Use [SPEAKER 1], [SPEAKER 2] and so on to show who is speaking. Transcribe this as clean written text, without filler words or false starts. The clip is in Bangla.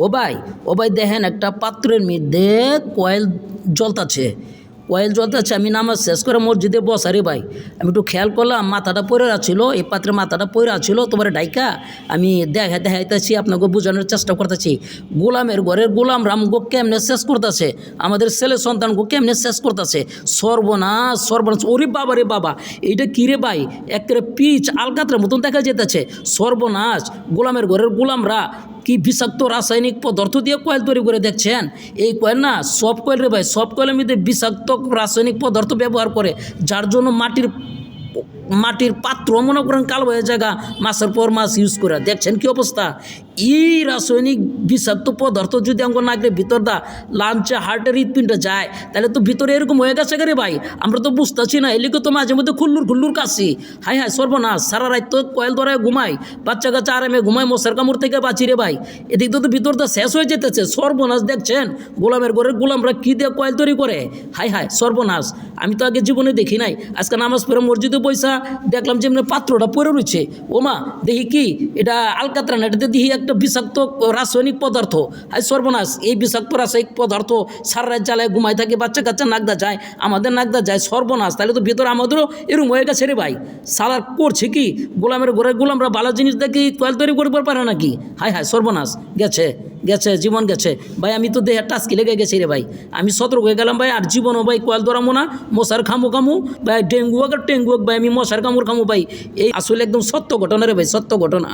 [SPEAKER 1] ও ভাই দেখেন একটা পাত্রের মধ্যে কয়েল জ্বলতাছে। আমি নামাজ শেষ করে মসজিদে বসারে ভাই, আমি একটু খেয়াল করলাম মাথাটা পড়ে আছিল, এই পাত্রে মাথাটা পড়ে আছিল, তোমার ডাইকা আমি দেখাইতেছি, আপনাকে বোঝানোর চেষ্টা করতেছি। গোলামের ঘরের গোলাম রামগো কেমনে শেষ করতেছে, আমাদের ছেলে সন্তানগো কেমনে শেষ করতেছে। সর্বনাশ সর্বনাশ, ওরে বাবা রে বাবা, এইটা কী রে ভাই, একেবারে পিচ আলকাতরার মতন দেখা যেতেছে। সর্বনাশ, গোলামের ঘরের গোলামরা কি বিষাক্ত রাসায়নিক পদার্থ দিয়ে কয়েল তৈরি করে দেখছেন। এই কয়েল না সব কয়েল রে ভাই, সব কয়েলের মধ্যে বিষাক্ত রাসায়নিক পদার্থ ব্যবহার করে, যার জন্য মাটির পাত্র মনে করেন কালো হয়ে জায়গা, মাছের পর মাছ ইউজ করে দেখছেন কি অবস্থা। এই রাসায়নিক বিষাক্ত পদার্থ যদি আমাকে নাকের ভিতর লাঞ্চে হার্টের হৃৎপিণ্ডে যায়, তাহলে তো ভিতরে এরকম হয়ে গেছে রে ভাই, আমরা তো বুঝতেছি না। এলিকে তো মাঝে মধ্যে খুল্লুর কাশি, হাই সর্বনাশ, সারা রাত তো কয়েল ধরায় ঘুমাই, বাচ্চা কাচ্চা আরামে ঘুমায়, মশার কামড় থেকে বাঁচি রে ভাই। এদিক তো ভিতরটা শেষ হয়ে যেতেছে। সর্বনাশ, দেখছেন গোলামের ঘরের গোলামরা কী দিয়ে কয়েল তৈরি করে, হাই সর্বনাশ। আমি তো আগে জীবনে দেখি নাই, আজকে নামাজ পড়ে মসজিদে পয়সা দেখলাম যে এমনি পাত্রটা পড়ে রয়েছে। ওমা, দেখি কি এটা আলকাতরা না, এটাতে দেখি একটা বিষাক্ত রাসায়নিক পদার্থ। হাই সর্বনাশ, এই বিষাক্ত রাসায়নিক পদার্থ সারা রাত জ্বালায় ঘুমাই থাকে, বাচ্চা কাচ্চা নাকদা যায়, আমাদের নাকদা যায়। সর্বনাশ, তাহলে তো ভিতরে আমাদেরও এরকম হয়ে গেছে রে ভাই। সালার করছে কি, গোলামের ঘরে গোলামরা ভালো জিনিস দেখি কয়েল তৈরি করতে পারে নাকি। হাই সর্বনাশ, গেছে জীবন গেছে ভাই। আমি তো দেহের টাস্কি লেগে গেছি রে ভাই, আমি সতর্ক হয়ে গেলাম ভাই। আর জীবনও ভাই কয়েল ধরামো না, মশার খামু ভাই, ডেঙ্গু হোক ভাই, আমি মশার কামড় খামু ভাই। এই আসলে একদম সত্য ঘটনা রে ভাই, সত্য ঘটনা।